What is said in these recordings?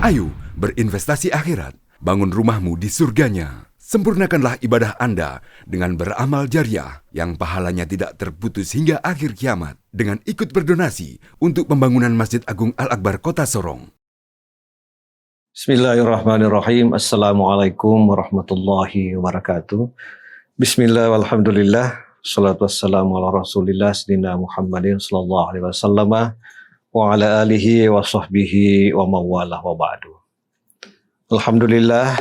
Ayo berinvestasi akhirat, bangun rumahmu di surganya. Sempurnakanlah ibadah Anda dengan beramal jariah yang pahalanya tidak terputus hingga akhir kiamat dengan ikut berdonasi untuk pembangunan Masjid Agung Al-Akbar Kota Sorong. Bismillahirrahmanirrahim. Assalamualaikum warahmatullahi wabarakatuh. Bismillah walhamdulillah. Salatu wassalamu ala rasulillah sayyidina Muhammadin sallallahu alaihi wasallam wa ala alihi wa sahbihi wa mawalah wa ba'du. Alhamdulillah,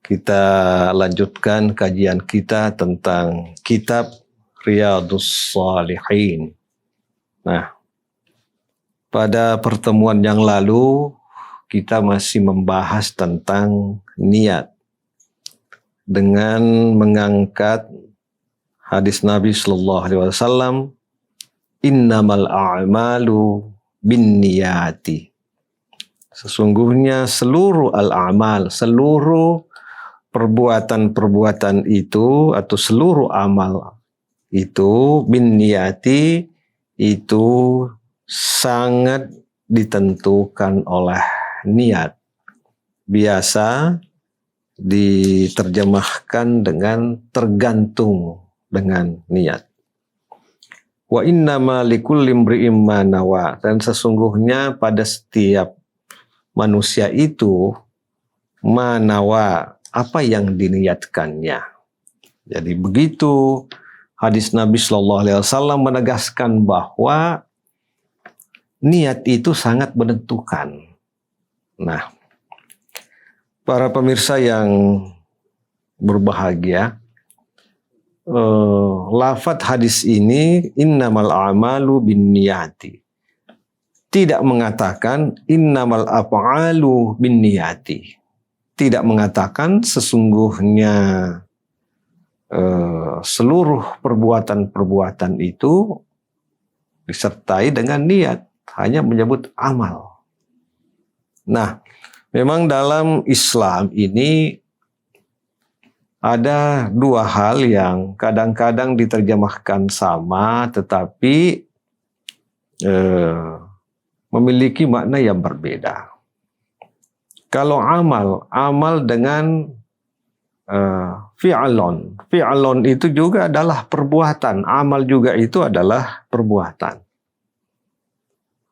kita lanjutkan kajian kita tentang kitab Riyadhus Shalihin. Nah, pada pertemuan yang lalu kita masih membahas tentang niat dengan mengangkat hadis Nabi sallallahu alaihi wasallam, innamal a'malu binniyati. Sesungguhnya seluruh al-a'mal, seluruh perbuatan-perbuatan itu atau seluruh amal itu binniyati itu sangat ditentukan oleh niat. Biasa diterjemahkan dengan tergantung dengan niat. Wa innama likulli imri'in ma nawa, dan sesungguhnya pada setiap manusia itu ma nawa, apa yang diniatkannya. Jadi begitu hadis Nabi sallallahu alaihi wasallam menegaskan bahwa niat itu sangat menentukan. Nah, para pemirsa yang berbahagia, lafadz hadis ini innamal a'malu binniyati tidak mengatakan innamal af'alu binniyati, tidak mengatakan sesungguhnya seluruh perbuatan-perbuatan itu disertai dengan niat, hanya menyebut amal. Nah, memang dalam Islam ini ada dua hal yang kadang-kadang diterjemahkan sama tetapi memiliki makna yang berbeda. Kalau amal dengan fi'lon itu juga adalah perbuatan, amal juga itu adalah perbuatan.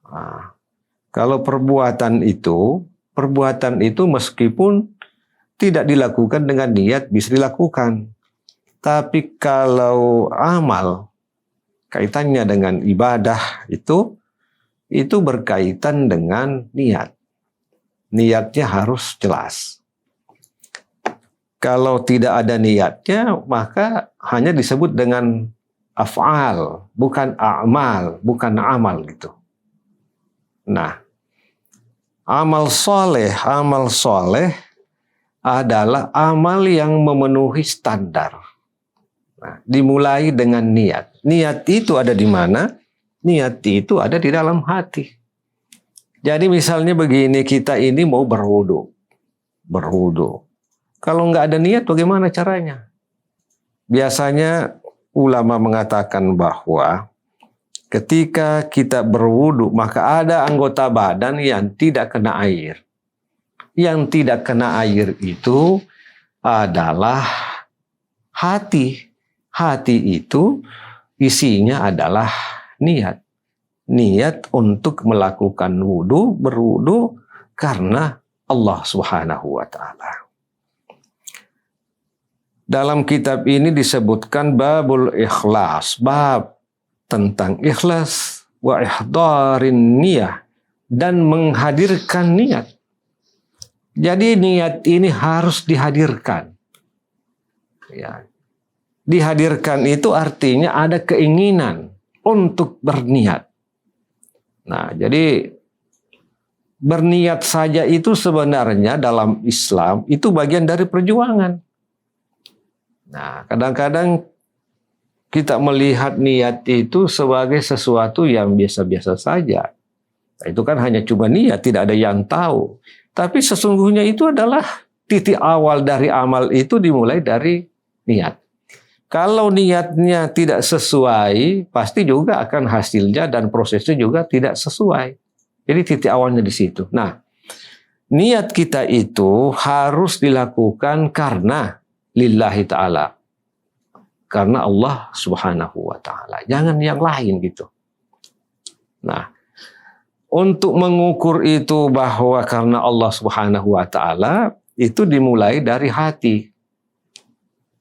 Nah, kalau perbuatan itu meskipun tidak dilakukan dengan niat bisa dilakukan. Tapi kalau amal kaitannya dengan ibadah itu berkaitan dengan niat. Niatnya harus jelas. Kalau tidak ada niatnya maka hanya disebut dengan af'al, bukan a'mal, bukan amal gitu. Nah, amal soleh adalah amal yang memenuhi standar. Nah, dimulai dengan niat. Niat itu ada di mana? Niat itu ada di dalam hati. Jadi misalnya begini, kita ini mau berwudu. Kalau nggak ada niat, bagaimana caranya? Biasanya ulama mengatakan bahwa ketika kita berwudu, maka ada anggota badan yang tidak kena air. Yang tidak kena air itu adalah hati. Hati itu isinya adalah niat. Niat untuk melakukan berwudu karena Allah Subhanahu wa ta'ala. Dalam kitab ini disebutkan babul ikhlas, bab tentang ikhlas wa ihdarin niyah, dan menghadirkan niat. Jadi niat ini harus dihadirkan. Ya. Dihadirkan itu artinya ada keinginan untuk berniat. Nah, jadi berniat saja itu sebenarnya dalam Islam itu bagian dari perjuangan. Nah, kadang-kadang kita melihat niat itu sebagai sesuatu yang biasa-biasa saja. Nah, itu kan hanya cuma niat, tidak ada yang tahu. Tapi sesungguhnya itu adalah titik awal dari amal itu dimulai dari niat. Kalau niatnya tidak sesuai, pasti juga akan hasilnya dan prosesnya juga tidak sesuai. Jadi titik awalnya di situ. Nah, niat kita itu harus dilakukan karena lillahi ta'ala. Karena Allah subhanahu wa ta'ala. Jangan yang lain gitu. Nah, untuk mengukur itu bahwa karena Allah subhanahu wa ta'ala, itu dimulai dari hati.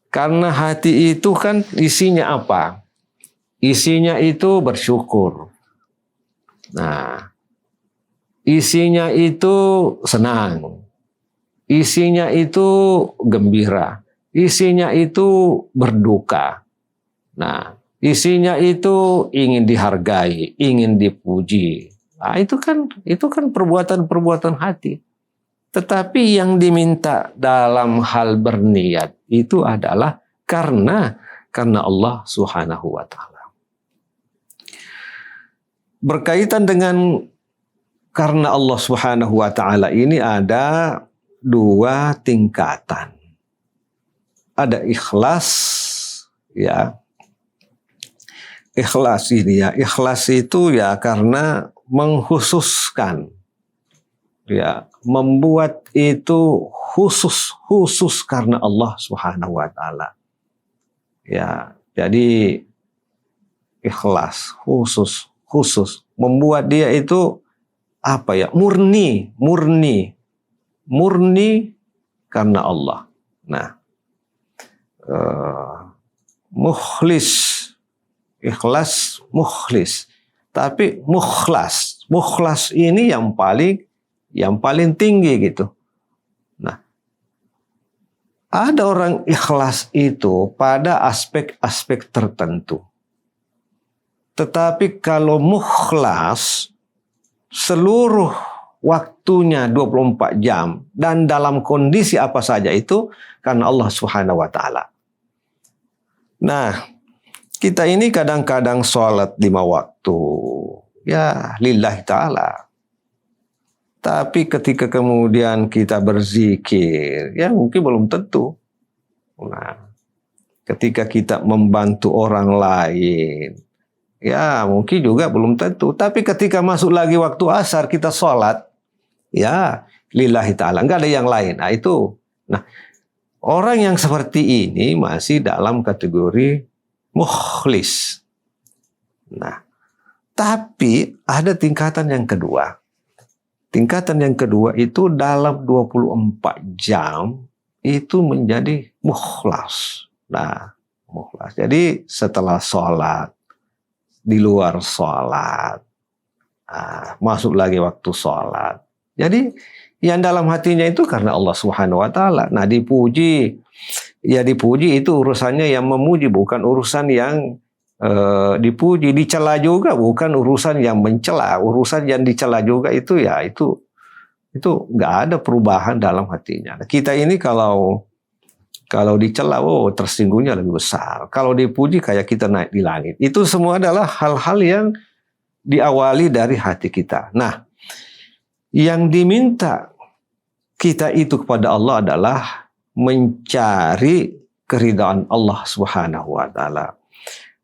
Karena hati itu kan isinya apa? Isinya itu bersyukur. Nah, isinya itu senang. Isinya itu gembira. Isinya itu berduka. Nah, isinya itu ingin dihargai, ingin dipuji. Nah, itu kan perbuatan-perbuatan hati. Tetapi yang diminta dalam hal berniat itu adalah karena Allah Subhanahu wa taala. Berkaitan dengan karena Allah Subhanahu wa taala ini ada dua tingkatan. Ada ikhlas, ya. Ikhlas ini ya, ikhlas itu ya karena mengkhususkan, ya, membuat itu khusus karena Allah Subhanahu wa taala. Ya, jadi ikhlas, khusus membuat dia itu apa ya? Murni karena Allah. Nah, mukhlis, ikhlas, mukhlis. Tapi mukhlas ini yang paling tinggi gitu. Nah, ada orang ikhlas itu pada aspek-aspek tertentu. Tetapi kalau mukhlas seluruh waktunya 24 jam dan dalam kondisi apa saja itu karena Allah Subhanahu wa taala. Nah, kita ini kadang-kadang sholat 5 waktu, ya lillahi ta'ala. Tapi ketika kemudian kita berzikir, ya mungkin belum tentu. Nah, ketika kita membantu orang lain, ya mungkin juga belum tentu. Tapi ketika masuk lagi waktu asar kita sholat, ya lillahi ta'ala, enggak ada yang lain. Nah itu, orang yang seperti ini masih dalam kategori mukhlis. Nah, tapi ada tingkatan yang kedua. Tingkatan yang kedua itu dalam 24 jam itu menjadi mukhlas. Nah, mukhlas. Jadi setelah sholat, di luar sholat, masuk lagi waktu sholat. Jadi yang dalam hatinya itu karena Allah Subhanahu wa taala. Nah, dipuji itu urusannya yang memuji, bukan urusan yang dipuji. Dicela juga bukan urusan yang mencela. Urusan yang dicela juga itu nggak ada perubahan dalam hatinya. Nah, kita ini kalau dicela, tersinggungnya lebih besar. Kalau dipuji kayak kita naik di langit. Itu semua adalah hal-hal yang diawali dari hati kita. Nah, yang diminta kita itu kepada Allah adalah mencari keridhaan Allah Subhanahu wa taala,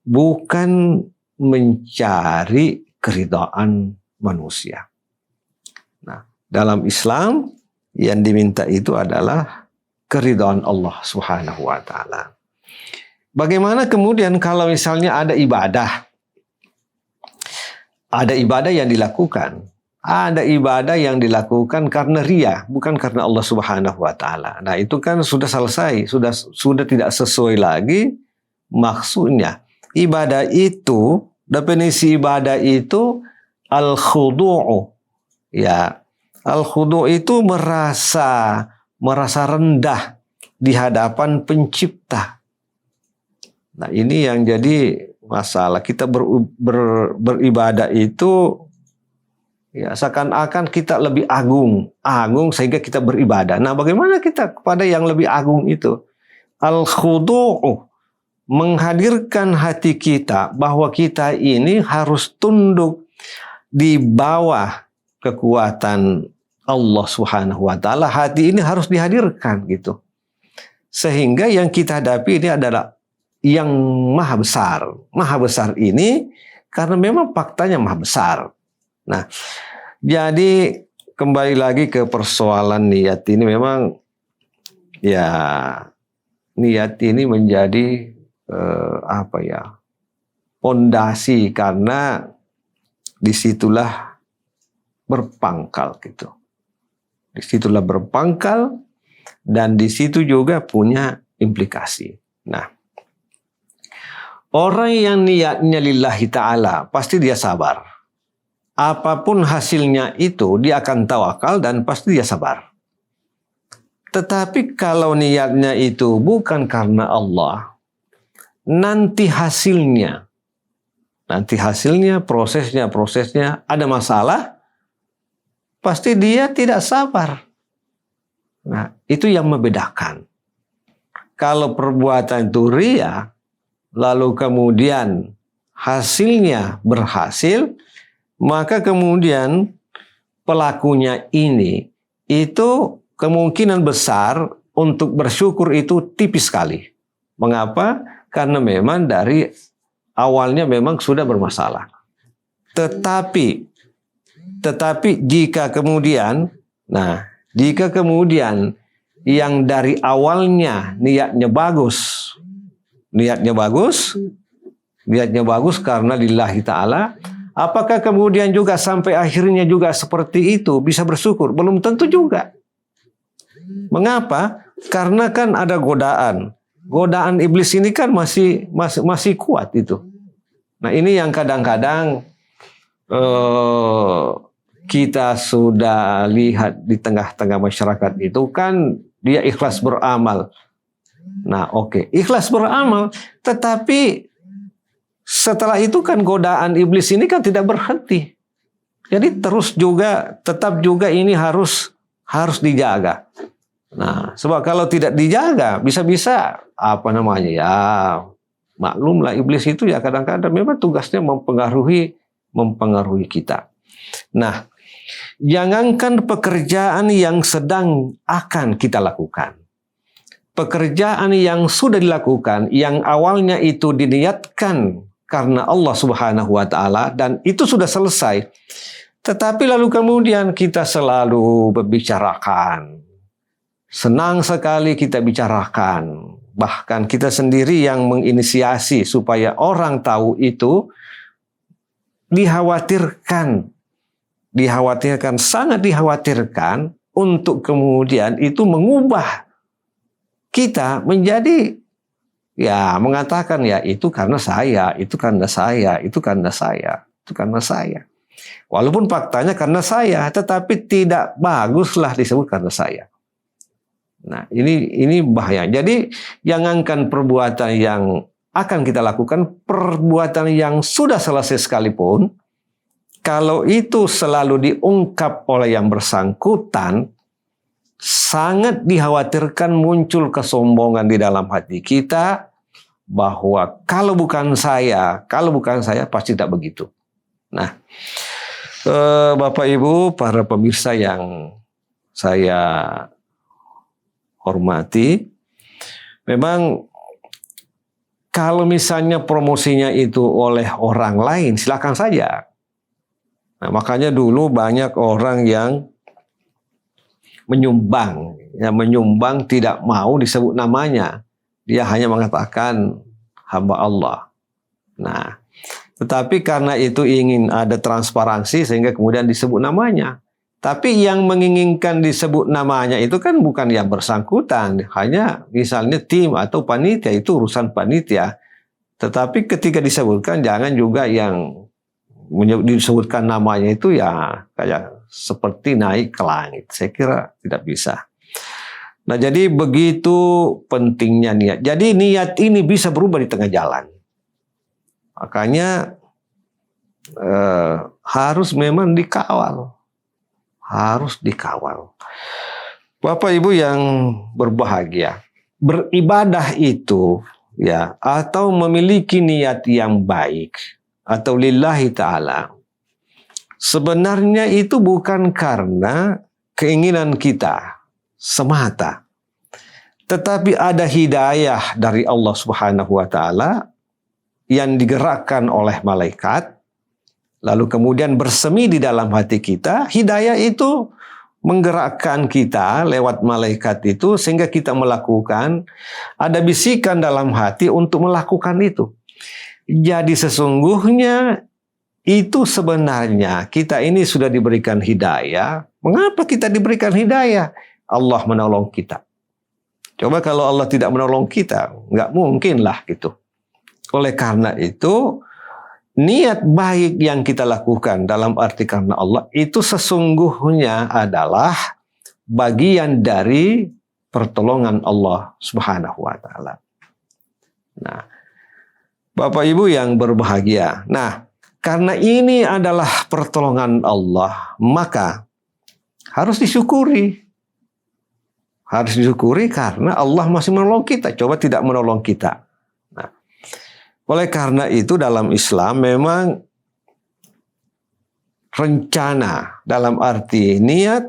bukan mencari keridhaan manusia. Nah, dalam Islam yang diminta itu adalah keridhaan Allah Subhanahu wa taala. Bagaimana kemudian kalau misalnya ada ibadah yang dilakukan, ada ibadah yang dilakukan karena riya, bukan karena Allah Subhanahu wa taala. Nah, itu kan sudah selesai, sudah tidak sesuai lagi maksudnya. Ibadah itu, definisi ibadah itu al-khudu'u. Ya, al-khudu' itu merasa rendah di hadapan pencipta. Nah, ini yang jadi masalah. Kita beribadah itu ya seakan-akan kita lebih agung sehingga kita beribadah. Nah, bagaimana kita kepada yang lebih agung itu? Al-khudu'u, menghadirkan hati kita bahwa kita ini harus tunduk di bawah kekuatan Allah Subhanahu wa taala. Hati ini harus dihadirkan gitu. Sehingga yang kita hadapi ini adalah yang maha besar. Maha besar ini karena memang faktanya maha besar. Nah, jadi kembali lagi ke persoalan niat ini, memang ya niat ini menjadi pondasi, karena disitulah berpangkal gitu. Disitulah berpangkal dan disitu juga punya implikasi. Nah, orang yang niatnya lillahi ta'ala pasti dia sabar. Apapun hasilnya itu dia akan tawakal dan pasti dia sabar. Tetapi kalau niatnya itu bukan karena Allah, nanti hasilnya prosesnya ada masalah, pasti dia tidak sabar. Nah, itu yang membedakan. Kalau perbuatan itu riya, lalu kemudian hasilnya berhasil, maka kemudian pelakunya ini itu kemungkinan besar untuk bersyukur itu tipis sekali. Mengapa? Karena memang dari awalnya memang sudah bermasalah. Tetapi jika kemudian yang dari awalnya niatnya bagus karena lillahi ta'ala, apakah kemudian juga sampai akhirnya juga seperti itu bisa bersyukur? Belum tentu juga. Mengapa? Karena kan ada godaan. Godaan iblis ini kan masih kuat itu. Nah, ini yang kadang-kadang kita sudah lihat di tengah-tengah masyarakat itu kan dia ikhlas beramal. Nah, oke, ikhlas beramal, tetapi setelah itu kan godaan iblis ini kan tidak berhenti. Jadi tetap juga ini harus dijaga. Nah, sebab kalau tidak dijaga, bisa-bisa maklumlah iblis itu ya kadang-kadang memang tugasnya mempengaruhi kita. Nah, jangankan pekerjaan yang sedang akan kita lakukan, pekerjaan yang sudah dilakukan, yang awalnya itu diniatkan karena Allah Subhanahu wa Ta'ala dan itu sudah selesai, tetapi lalu kemudian kita selalu berbicarakan. Senang sekali kita bicarakan. Bahkan kita sendiri yang menginisiasi supaya orang tahu itu, sangat dikhawatirkan untuk kemudian itu mengubah kita menjadi mengatakan itu karena saya, itu karena saya, itu karena saya, itu karena saya. Walaupun faktanya karena saya, tetapi tidak baguslah disebut karena saya. Nah, ini bahaya. Jadi jangankan perbuatan yang akan kita lakukan, perbuatan yang sudah selesai sekalipun, kalau itu selalu diungkap oleh yang bersangkutan, sangat dikhawatirkan muncul kesombongan di dalam hati kita bahwa kalau bukan saya pasti tidak begitu. Nah, Bapak Ibu, para pemirsa yang saya hormati, memang kalau misalnya promosinya itu oleh orang lain, silakan saja. Nah, makanya dulu banyak orang yang menyumbang tidak mau disebut namanya. Dia hanya mengatakan hamba Allah. Nah, tetapi karena itu ingin ada transparansi sehingga kemudian disebut namanya. Tapi yang menginginkan disebut namanya itu kan bukan yang bersangkutan, hanya misalnya tim atau panitia, itu urusan panitia. Tetapi ketika disebutkan jangan juga yang disebutkan namanya itu kayak seperti naik ke langit. Saya kira tidak bisa. Nah, jadi begitu pentingnya niat. Jadi niat ini bisa berubah di tengah jalan. Makanya harus memang dikawal. Harus dikawal. Bapak Ibu yang berbahagia, beribadah itu atau memiliki niat yang baik atau lillahi ta'ala, sebenarnya itu bukan karena keinginan kita semata, tetapi ada hidayah dari Allah Subhanahu wa Ta'ala yang digerakkan oleh malaikat, lalu kemudian bersemi di dalam hati kita. Hidayah itu menggerakkan kita lewat malaikat itu sehingga kita melakukan, ada bisikan dalam hati untuk melakukan itu. Jadi sesungguhnya itu sebenarnya kita ini sudah diberikan hidayah. Mengapa kita diberikan hidayah? Allah menolong kita. Coba kalau Allah tidak menolong kita, nggak mungkin lah gitu. Oleh karena itu, niat baik yang kita lakukan dalam arti karena Allah itu sesungguhnya adalah bagian dari pertolongan Allah Subhanahu wa taala. Nah, Bapak Ibu yang berbahagia. Nah, karena ini adalah pertolongan Allah, maka harus disyukuri. Harus disyukuri karena Allah masih menolong kita. Coba tidak menolong kita. Nah, oleh karena itu dalam Islam memang rencana dalam arti niat,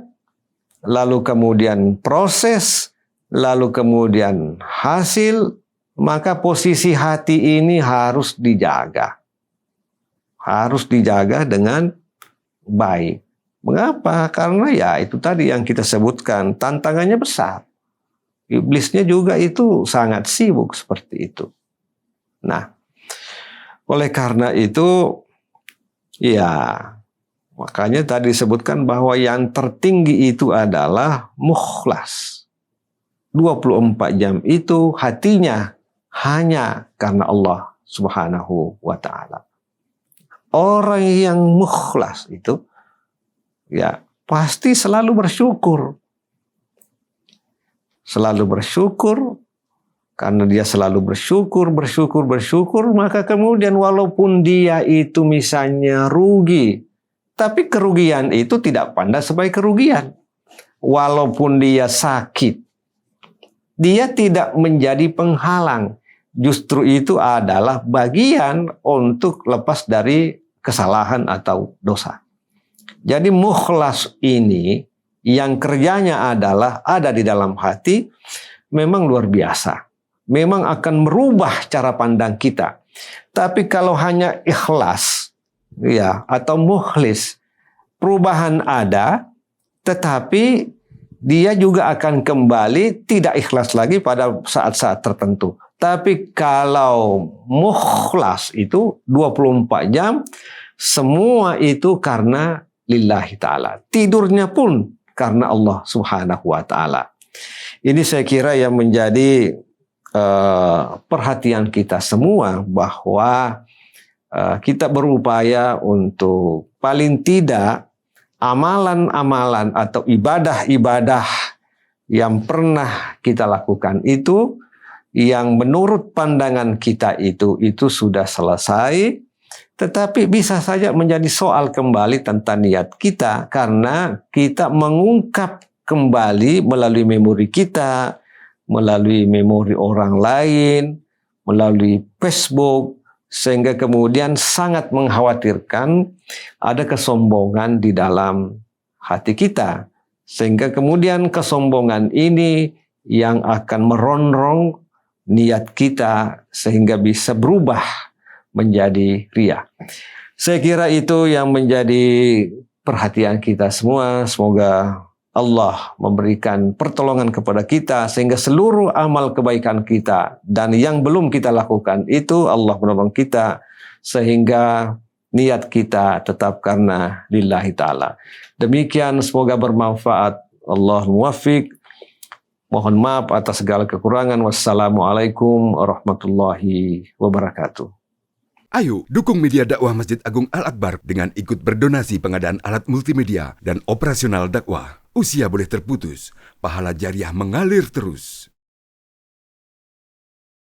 lalu kemudian proses, lalu kemudian hasil, maka posisi hati ini harus dijaga. Harus dijaga dengan baik. Mengapa? Karena ya itu tadi yang kita sebutkan, tantangannya besar. Iblisnya juga itu sangat sibuk seperti itu. Nah, oleh karena itu, ya makanya tadi disebutkan bahwa yang tertinggi itu adalah mukhlas. 24 jam itu hatinya hanya karena Allah Subhanahu wa ta'ala. Orang yang mukhlas itu ya pasti selalu bersyukur. Selalu bersyukur, karena dia selalu bersyukur, maka kemudian walaupun dia itu misalnya rugi, tapi kerugian itu tidak pandang sebagai kerugian. Walaupun dia sakit, dia tidak menjadi penghalang. Justru itu adalah bagian untuk lepas dari kesalahan atau dosa. Jadi mukhlas ini yang kerjanya adalah ada di dalam hati, memang luar biasa. Memang akan merubah cara pandang kita. Tapi kalau hanya ikhlas ya atau mukhlis, perubahan ada, tetapi dia juga akan kembali tidak ikhlas lagi pada saat-saat tertentu. Tapi kalau mukhlas itu 24 jam, semua itu karena lillahi ta'ala. Tidurnya pun karena Allah Subhanahu wa ta'ala. Ini saya kira yang menjadi perhatian kita semua, bahwa kita berupaya untuk paling tidak amalan-amalan atau ibadah-ibadah yang pernah kita lakukan itu, yang menurut pandangan kita itu sudah selesai, tetapi bisa saja menjadi soal kembali tentang niat kita, karena kita mengungkap kembali melalui memori kita, melalui memori orang lain, melalui Facebook, sehingga kemudian sangat mengkhawatirkan ada kesombongan di dalam hati kita, sehingga kemudian kesombongan ini yang akan merongrong niat kita sehingga bisa berubah menjadi riya. Saya kira itu yang menjadi perhatian kita semua. Semoga Allah memberikan pertolongan kepada kita sehingga seluruh amal kebaikan kita dan yang belum kita lakukan itu Allah menolong kita sehingga niat kita tetap karena lillahi ta'ala. Demikian, semoga bermanfaat. Allah muwaffiq. Mohon maaf atas segala kekurangan. Wassalamualaikum warahmatullahi wabarakatuh. Ayo, dukung media dakwah Masjid Agung Al-Akbar dengan ikut berdonasi pengadaan alat multimedia dan operasional dakwah. Usia boleh terputus, pahala jariah mengalir terus.